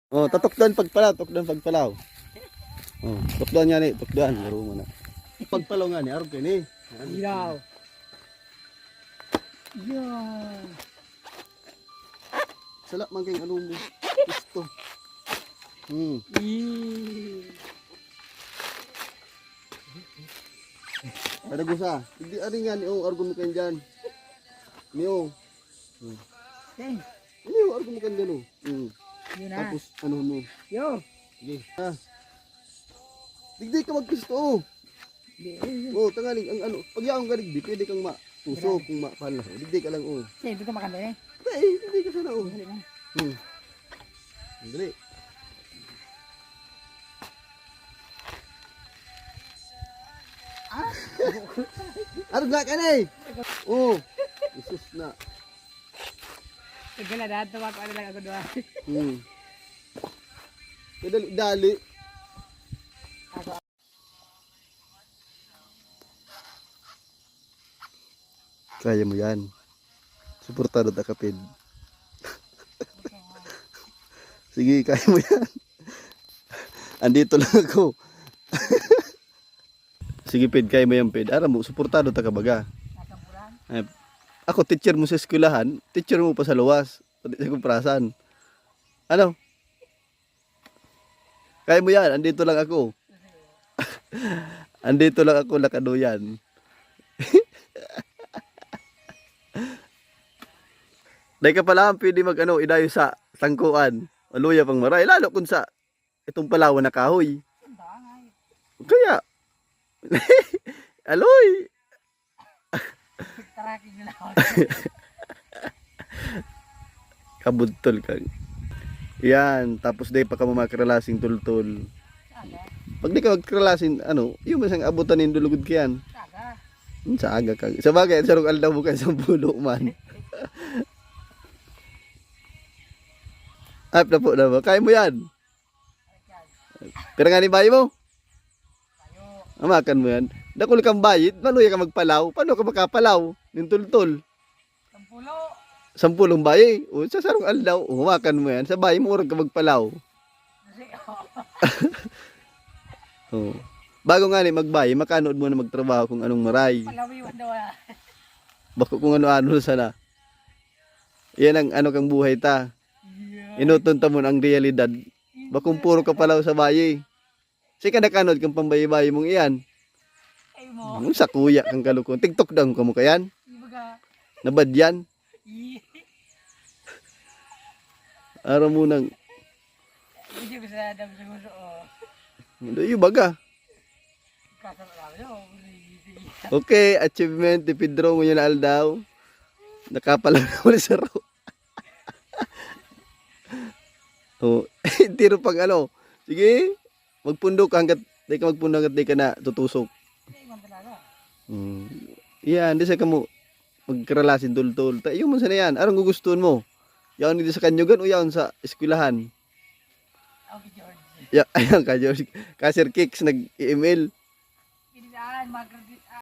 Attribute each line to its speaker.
Speaker 1: Oh, tatukdan pagpalaw, tukdan pagpalaw. Oh, tukdan nga ni, tukdan, laro mo na. Pagpalaw nga ni, arog ka ni.
Speaker 2: Ilaw. Yaw.
Speaker 1: Sala man kayong ano mo. Gusto. Ada gusa. Hindi ari nga ni argo mo kayo dyan. Niyo.
Speaker 2: Dang.
Speaker 1: Niyo, argo mo kayo dyan oh.
Speaker 2: Yun na.
Speaker 1: Tapos ano mo.
Speaker 2: Yo.
Speaker 1: Sige. Ha. Digdi ka magpisto oh. Oh, tangaling ang ano, pag yaong ka digdi, pwede kang matuso kung mapahal na. Digdi ka lang oh.
Speaker 2: Sige, dito makan din eh.
Speaker 1: Hindi ka sana oh.
Speaker 2: Dali na.
Speaker 1: Dali. Arog na ka na eh. Oh. Isus na.
Speaker 2: Sige na, dahil tumak ano lang ako doon.
Speaker 1: Dali. Kaya mo yan. Suportado ta kapid. Sige, kaya mo yan. Andito lang ako. Sige, Pid, kaya mo yan, Pid. Aram mo, suportado ta kabaga. Ay, ako, teacher mo sa eskwelahan, teacher mo pa sa luwas. Pati sa kumprasan. Ano? Kaya mo yan, andito lang ako. Andito lang ako, nakaduyan. Dahil ka pala, pwede mag-ano, idayo sa tangkuan. Aluya pang maray. Lalo kung sa itong Palawan na kahoy. Kaya, aloy.
Speaker 2: Taraking nila ako.
Speaker 1: Kabudtol ka. Yan, tapos day pa ka mamakrelasing tultol. Pag di ka magkrelasin, ano, yung masang abutan ng dulugod ka yan.
Speaker 2: Saga.
Speaker 1: Sa aga ka. Sa bagay, sarong aldaw mo kayo sa bulo man. Ay, napo na ba? Kaya mo yan. Pero nga ni bayi mo? Amakan mo yan. Dakul kang bayit, maluya ka magpalaw. Paano ka makapalaw? Nintultol.
Speaker 2: 10.
Speaker 1: 10 bayi. O, sa sarong aldaw, humakan mo yan. Sa bayi mo, urag ka magpalaw. Oh. Bago nga ni magbayi, makanood mo na magtrabaho kung anong maray.
Speaker 2: Palawiwan daw ah.
Speaker 1: Bako kung ano-ano sana. Yan ang ano kang buhay ta. Inutunta mo ang realidad. Bakong puro ka palaw sa bayi. Kasi ka nakanood kang pambayi-bayi mong iyan.
Speaker 2: Ay mo.
Speaker 1: Sa kuya kang kalukon. TikTok daw ka mo kayan.
Speaker 2: Ibaga.
Speaker 1: Nabad yan. Araw mo nang.
Speaker 2: Hindi ko sa dami siguro.
Speaker 1: Yung baga. Okay, achievement ni Pedro mo yun aldaw. Nakapalaw na ulit sa ro. Oh, tiro pag ano. Sige, magpundok hanggat di ka magpundok hanggat di ka na tutusok. Yan, di sa ka mo magkaralasin tultol. Tayo man sana yan. Anong gugustuhan mo? Yaon dito sa kanyugan o yaon sa eskwelahan?
Speaker 2: Okay, George.
Speaker 1: Ayan ka, George. Kasir Kicks nag-email.
Speaker 2: Pinidaan, mag